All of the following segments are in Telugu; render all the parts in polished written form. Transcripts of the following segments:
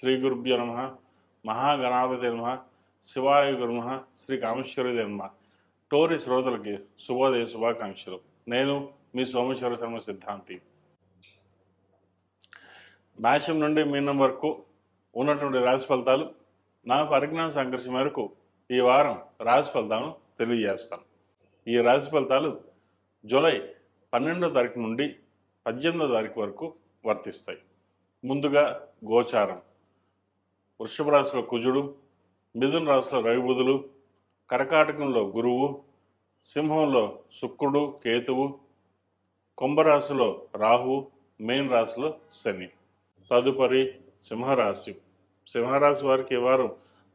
శ్రీ గురుభ్యో నమ. మహాగణాధిపతి నమ. శివాయ గురు నమ. శ్రీ కామేశ్వరి నమ. టోరీ శ్రోతలకి శుభోదయ శుభాకాంక్షలు. నేను మీ సోమేశ్వర శర్మ సిద్ధాంతి. మేషం నుండి మీనం వరకు ఉన్నటువంటి రాశి ఫలితాలు నా పరిజ్ఞాన సంఘర్షణ మేరకు ఈ వారం రాశి ఫలితాలను తెలియజేస్తాను. ఈ రాశి ఫలితాలు జూలై 12వ తారీఖు నుండి 18వ తారీఖు వరకు వర్తిస్తాయి. ముందుగా గోచారం. వృషభ రాశిలో కుజుడు, మిథున రాశిలో రవి బుధులు, కర్కాటకంలో గురువు, సింహంలో శుక్రుడు కేతువు, కుంభరాశిలో రాహు, మీన రాశిలో శని. తదుపరి సింహరాశి. సింహరాశి వారికి ఈ వారం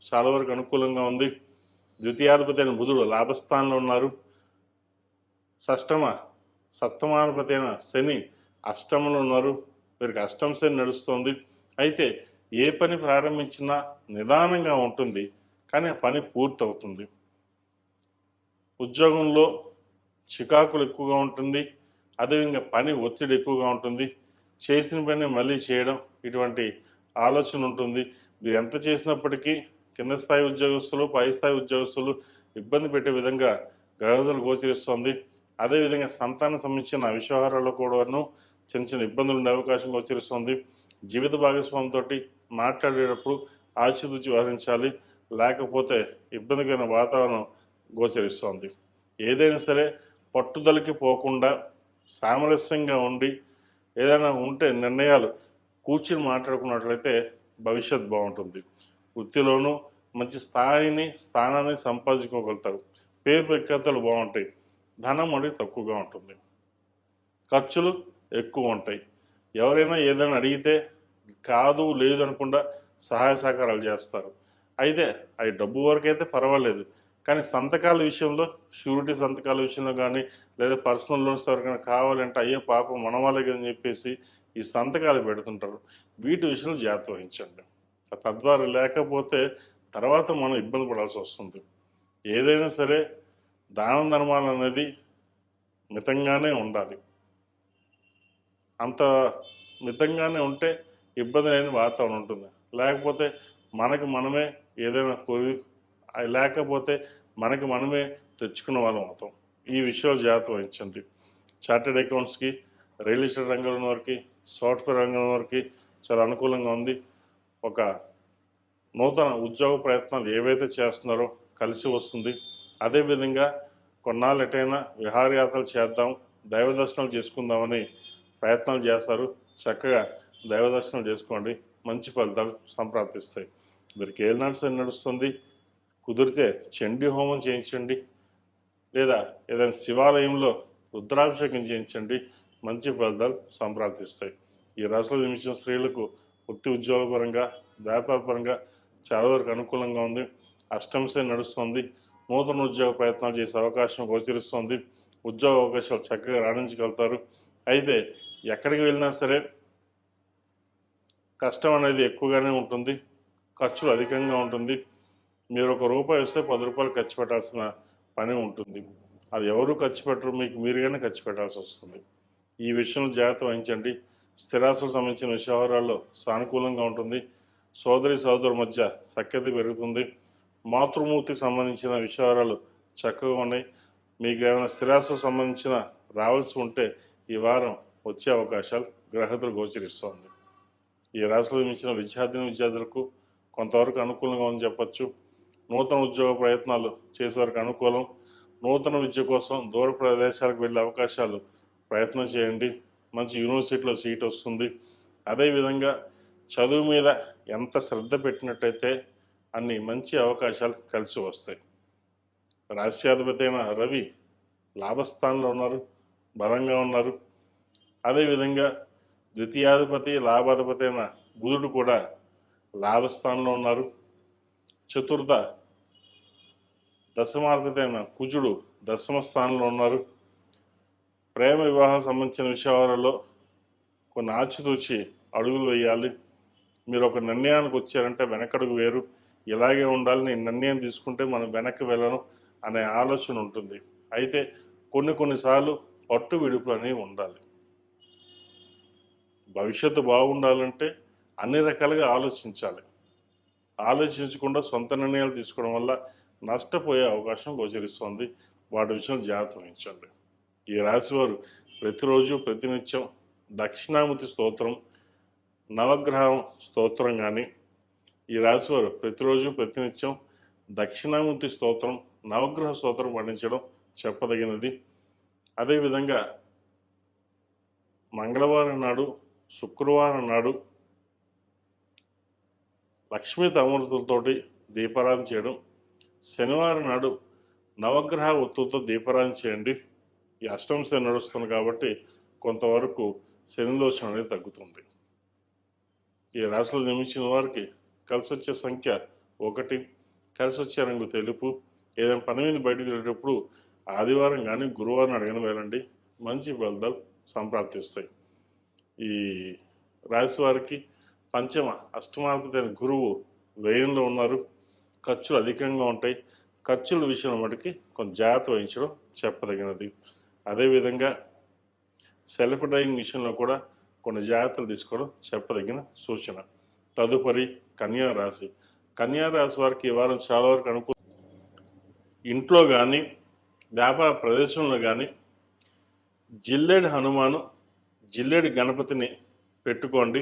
చాలా వరకు అనుకూలంగా ఉంది. ద్వితీయాధిపతి అయిన బుధుడు లాభస్థానంలో ఉన్నారు. సప్తమాధిపతి అయిన శని అష్టమంలో ఉన్నారు. వీరికి అష్టమ శని నడుస్తుంది. అయితే ఏ పని ప్రారంభించినా నిదానంగా ఉంటుంది, కానీ ఆ పని పూర్తవుతుంది. ఉద్యోగంలో చికాకులు ఎక్కువగా ఉంటుంది. అదేవిధంగా పని ఒత్తిడి ఎక్కువగా ఉంటుంది. చేసిన పని మళ్ళీ చేయడం ఇటువంటి ఆలోచన ఉంటుంది. మీరు ఎంత చేసినప్పటికీ కింద స్థాయి ఉద్యోగస్తులు, పై స్థాయి ఉద్యోగస్తులు ఇబ్బంది పెట్టే విధంగా గ్రహదలు గోచరిస్తుంది. అదేవిధంగా సంతానం సంబంధించిన వ్యవహారాల్లో కూడాను చిన్న చిన్న ఇబ్బందులు ఉండే అవకాశం గోచరిస్తుంది. జీవిత భాగస్వామితో మాట్లాడేటప్పుడు ఆచితూచి వ్యవహరించాలి, లేకపోతే ఇబ్బందికరమైన వాతావరణం గోచరిస్తుంది. ఏదైనా సరే పట్టుదలకి పోకుండా సామరస్యంగా ఉండి ఏదైనా ఉంటే నిర్ణయాలు కూర్చుని మాట్లాడుకున్నట్లయితే భవిష్యత్ బాగుంటుంది. వృత్తిలోనూ మంచి స్థానాన్ని సంపాదించుకోగలుగుతారు. పేరు ప్రఖ్యాతలు బాగుంటాయి. ధనం అనేది తక్కువగా ఉంటుంది. ఖర్చులు ఎక్కువ ఉంటాయి. ఎవరైనా ఏదైనా అడిగితే కాదు లేదు అనకుండా సహాయ సహకారాలు చేస్తారు. అయితే అవి డబ్బు వరకు అయితే పర్వాలేదు, కానీ సంతకాల విషయంలో, షూరిటీ సంతకాల విషయంలో కానీ లేదా పర్సనల్ లోన్స్ ఎవరికైనా కావాలంటే అయ్యే పాపం మన వాళ్ళకి అని చెప్పేసి ఈ సంతకాలు పెడుతుంటారు. వీటి విషయంలో జాగ్రత్త వహించండి. తద్వారా లేకపోతే తర్వాత మనం ఇబ్బంది పడాల్సి వస్తుంది. ఏదైనా సరే దాన ధర్మాలు అనేది మితంగానే ఉండాలి. అంత మితంగానే ఉంటే ఇబ్బంది లేని వాతావరణం ఉంటుంది. లేకపోతే మనకి మనమే ఏదైనా లేకపోతే మనకి మనమే తెచ్చుకున్న వాళ్ళం అవుతాం. ఈ విషయాలు జాగ్రత్త వహించండి. చార్టెడ్ అకౌంట్స్కి, రియల్ ఎస్టేట్ రంగంలో వారికి, సాఫ్ట్వేర్ రంగం వారికి చాలా అనుకూలంగా ఉంది. ఒక నూతన ఉద్యోగ ప్రయత్నాలు ఏవైతే చేస్తున్నారో కలిసి వస్తుంది. అదేవిధంగా కొన్నాళ్ళు ఎటైనా విహారయాత్రలు చేద్దాం, దైవ దర్శనాలు చేసుకుందామని ప్రయత్నాలు చేస్తారు. చక్కగా దైవ దర్శనం చేసుకోండి, మంచి ఫలితాలు సంప్రాప్తిస్తాయి. వీరికి ఏలినాటి శని నడుస్తుంది. కుదిరితే చండీ హోమం చేయించండి, లేదా ఏదైనా శివాలయంలో రుద్రాభిషేకం చేయించండి, మంచి ఫలితాలు సంప్రాప్తిస్తాయి. ఈ రాశిలో జన్మించిన స్త్రీలకు వృత్తి ఉద్యోగపరంగా, వ్యాపారపరంగా చాలా వరకు అనుకూలంగా ఉంది. అష్టమ శని నడుస్తుంది. నూతన ఉద్యోగ ప్రయత్నాలు చేసే అవకాశం గోచరిస్తుంది. ఉద్యోగ అవకాశాలు చక్కగా రాణించగలుగుతారు. అయితే ఎక్కడికి వెళ్ళినా సరే కష్టం అనేది ఎక్కువగానే ఉంటుంది, ఖర్చులు అధికంగా ఉంటుంది. మీరు ₹1 వస్తే ₹10 ఖర్చు పెట్టాల్సిన పని ఉంటుంది. అది ఎవరు ఖర్చు పెట్టరు, మీకు మీరుగానే ఖర్చు పెట్టాల్సి వస్తుంది. ఈ విషయంలో జాగ్రత్త వహించండి. స్థిరాస్తులకు సంబంధించిన వ్యవహారాల్లో సానుకూలంగా ఉంటుంది. సోదరుల మధ్య సఖ్యత పెరుగుతుంది. మాతృమూర్తికి సంబంధించిన వ్యవహారాలు చక్కగా ఉన్నాయి. మీకు ఏమైనా స్థిరాస్తులకు సంబంధించిన రావాల్సి ఉంటే ఈ వారం వచ్చే అవకాశాలు గ్రహతులు గోచరిస్తోంది. ఈ రాశిలో జన్మించిన విద్యార్థులకు కొంతవరకు అనుకూలంగా ఉందని చెప్పచ్చు. నూతన ఉద్యోగ ప్రయత్నాలు చేసేవారికి అనుకూలం. నూతన విద్య కోసం దూర ప్రదేశాలకు వెళ్ళే అవకాశాలు ప్రయత్నం చేయండి. మంచి యూనివర్సిటీలో సీట్ వస్తుంది. అదేవిధంగా చదువు మీద ఎంత శ్రద్ధ పెట్టినట్టయితే అన్ని మంచి అవకాశాలు కలిసి వస్తాయి. రాశ్యాధిపతి అయిన రవి లాభస్థానంలో ఉన్నారు, బలంగా ఉన్నారు. అదేవిధంగా ద్వితీయాధిపతి, లాభాధిపతి అయిన బుధుడు కూడా లాభస్థానంలో ఉన్నారు. చతుర్థ దశమాధిపతి అయిన కుజుడు దశమ స్థానంలో ఉన్నారు. ప్రేమ వివాహం సంబంధించిన విషయాలలో కొన్ని ఆచితూచి అడుగులు వేయాలి. మీరు ఒక నిర్ణయానికి వచ్చారంటే వెనకడుగు వేరు, ఇలాగే ఉండాలి, నేను నిర్ణయం తీసుకుంటే మనం వెనక్కి వెళ్ళను అనే ఆలోచన ఉంటుంది. అయితే కొన్నిసార్లు పట్టు విడుపులు అనేవి ఉండాలి. భవిష్యత్తు బాగుండాలంటే అన్ని రకాలుగా ఆలోచించాలి. ఆలోచించకుండా సొంత నిర్ణయాలు తీసుకోవడం వల్ల నష్టపోయే అవకాశం గోచరిస్తుంది. వాటి విషయంలో జాగ్రత్త వహించండి. ఈ రాశివారు ప్రతిరోజు ప్రతినిత్యం దక్షిణామూర్తి స్తోత్రం, నవగ్రహం స్తోత్రం కానీ, ఈ రాశివారు ప్రతిరోజు ప్రతినిత్యం దక్షిణామూర్తి స్తోత్రం, నవగ్రహ స్తోత్రం పండించడం చెప్పదగినది. అదేవిధంగా మంగళవారం నాడు, శుక్రవారం నాడు లక్ష్మీ తమూర్తులతోటి దీపారాధన చేయడం, శనివారం నాడు నవగ్రహ ఒత్తులతో దీపారాధన చేయండి. ఈ అష్టమ శని నడుస్తుంది కాబట్టి కొంతవరకు శని దోషం అనేది తగ్గుతుంది. ఈ రాశిలో జన్మించిన వారికి కలిసి వచ్చే సంఖ్య 1, కలిసి వచ్చే రంగు తెలుపు. ఏదైనా పని మీద బయటకు వెళ్ళేటప్పుడు ఆదివారం కానీ గురువారం అడగని వెళ్ళండి, మంచి ఫలితాలు సంప్రాప్తిస్తాయి. ఈ రాశి వారికి పంచమ అష్టమాధిపతి గురువు వ్యయంలో ఉన్నారు. ఖర్చులు అధికంగా ఉంటాయి. ఖర్చుల విషయం మటుకి కొంచెం జాగ్రత్త వహించడం చెప్పదగినది. అదేవిధంగా సెల్ఫ్ డ్రైవింగ్ విషయంలో కూడా కొన్ని జాగ్రత్తలు తీసుకోవడం చెప్పదగిన సూచన. తదుపరి కన్యా రాశి. కన్యా రాశి వారికి ఈ వారం చాలా వరకు అనుకూల. ఇంట్లో కానీ వ్యాపార ప్రదేశంలో కానీ జిల్లేడు హనుమాను, జిల్లేడు గణపతిని పెట్టుకోండి.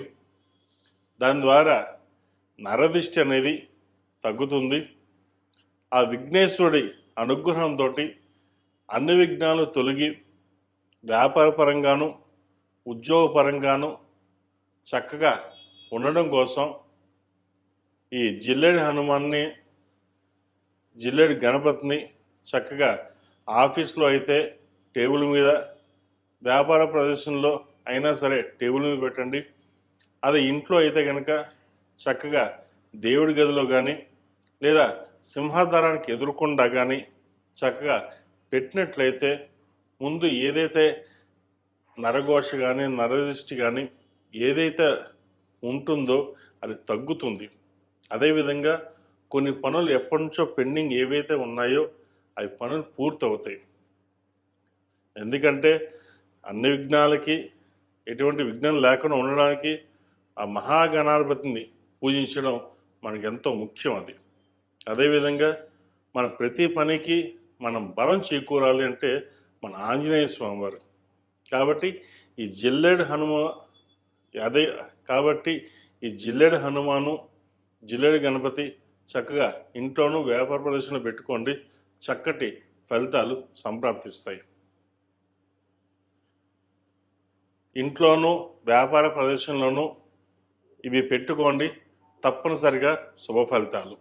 దాని ద్వారా నరదిష్టి అనేది తగ్గుతుంది. ఆ విఘ్నేశ్వరుడి అనుగ్రహంతో అన్ని విఘ్నాలు తొలగి వ్యాపారపరంగాను ఉద్యోగపరంగాను చక్కగా ఉండడం కోసం ఈ జిల్లేడు హనుమాన్ని, జిల్లేడు గణపతిని చక్కగా ఆఫీస్లో అయితే టేబుల్ మీద, వ్యాపార ప్రదేశంలో అయినా సరే టేబుల్ మీద పెట్టండి. అదే ఇంట్లో అయితే కనుక చక్కగా దేవుడి గదిలో కానీ లేదా సింహాద్వారానికి ఎదురుకుండా కానీ చక్కగా పెట్టినట్లయితే ముందు ఏదైతే నరఘోష కానీ నరదృష్టి కానీ ఏదైతే ఉంటుందో అది తగ్గుతుంది. అదేవిధంగా కొన్ని పనులు ఎప్పటి నుంచో పెండింగ్ ఏవైతే ఉన్నాయో అవి పనులు పూర్తవుతాయి. ఎందుకంటే అన్ని విఘ్నాలకి ఎటువంటి విఘ్నం లేకుండా ఉండడానికి ఆ మహాగణాధిపతిని పూజించడం మనకు ఎంతో ముఖ్యం. అది అదేవిధంగా మన ప్రతి పనికి మనం బలం చేకూరాలి అంటే మన ఆంజనేయ స్వామివారు. కాబట్టి ఈ జిల్లేడు హనుమాను, జిల్లేడు గణపతి చక్కగా ఇంట్లోనూ వ్యాపార ప్రదేశంలో పెట్టుకోండి. చక్కటి ఫలితాలు సంప్రాప్తిస్తాయి. ఇంట్లోనూ వ్యాపార ప్రదేశంలోనూ ఇవి పెట్టుకోండి, తప్పనిసరిగా శుభ ఫలితాలు.